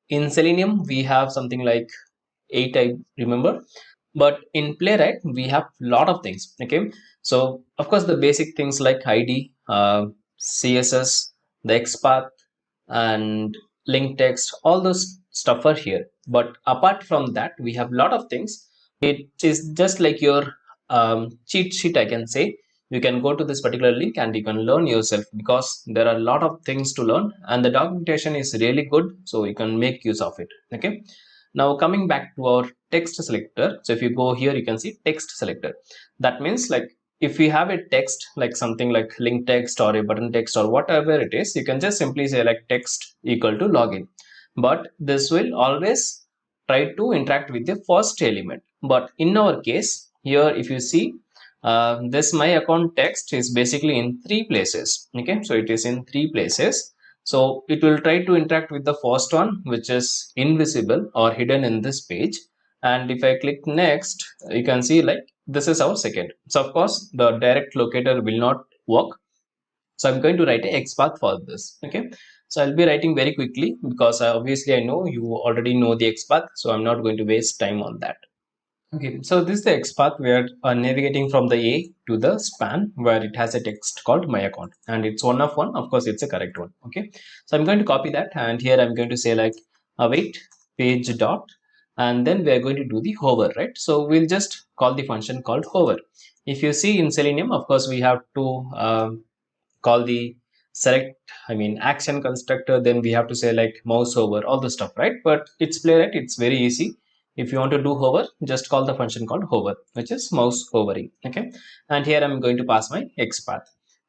in Selenium we have something like 8, I remember, but in Playwright we have lot of things. Okay, so of course the basic things like ID, CSS, the XPath, and link text, all those stuff are here. But apart from that, we have lot of things. It is just like your cheat sheet, I can say. You can go to this particular link and you can learn yourself, because there are a lot of things to learn and the documentation is really good, so you can make use of it. Okay, now coming back to our text selector. So if you go here, you can see text selector. That means, like, if we have a text like something like link text or a button text or whatever it is, you can just simply say like text equal to login. But this will always try to interact with the first element. But in our case here, if you see, this my account text is basically in 3 places. Okay, so it is in 3 places. So it will try to interact with the first one, which is invisible or hidden in this page. And if I click next, you can see like this is our second. So of course the direct locator will not work. So I'm going to write a XPath for this. Okay, so I'll be writing very quickly because obviously I know you already know the XPath, so I'm not going to waste time on that. Okay, so this is the XPath. We are navigating from the A to the span where it has a text called my account, and it's one of one. Of course, it's a correct one. Okay, so I'm going to copy that, and here I'm going to say like await page dot, and then we are going to do the hover, right? So we'll just call the function called hover. If you see in Selenium, of course, we have to call the select, I mean action constructor, then we have to say like mouse hover, all the stuff, right? But it's Playwright, it's very easy. If you want to do hover, just call the function called hover, which is mouse hovering. Okay, and here I'm going to pass my XPath,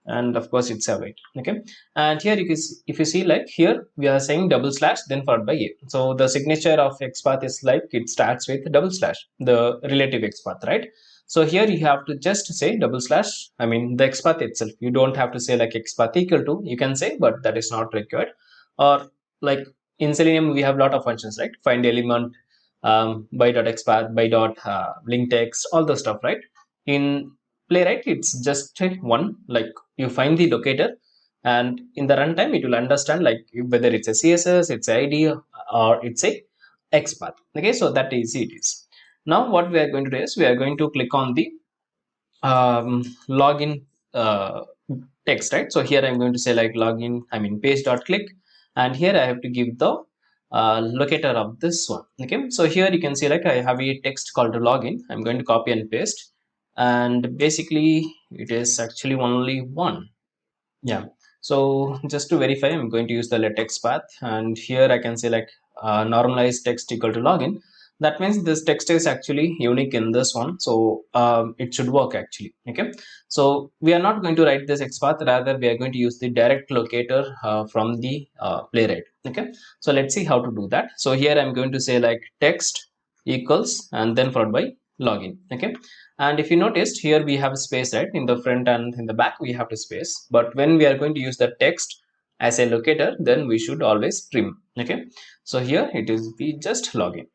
and of course it's await. Okay, and here you can see, if you see like here we are saying double slash then followed by a. So the signature of XPath is like it starts with double slash, the relative XPath, right? So here you have to just say double slash, I mean the XPath itself. You don't have to say like XPath equal to, you can say, but that is not required. Or like in Selenium we have a lot of functions, right? Find element, by dot XPath, by dot link text, all the stuff, right? In Playwright it's just one, like you find the locator, and in the runtime it will understand like whether it's a CSS, it's a ID, or it's a XPath. Okay, so that easy it is. Now what we are going to do is we are going to click on the login text, right? So here I'm going to say like login, I mean page dot click, and here I have to give the locator of this one. Okay, so here you can see like I have a text called login. I'm going to copy and paste, and basically it is actually only one. Yeah, so just to verify, I'm going to use the latex path, and here I can say like normalized text equal to login. That means this text is actually unique in this one, so it should work actually. Okay, so we are not going to write this XPath, rather we are going to use the direct locator from the Playwright. Okay, so let's see how to do that. So here I'm going to say like text equals and then followed by login. Okay, and if you noticed here we have a space, right? In the front and in the back we have a space, but when we are going to use the text as a locator, then we should always trim. Okay, so here it is we just login.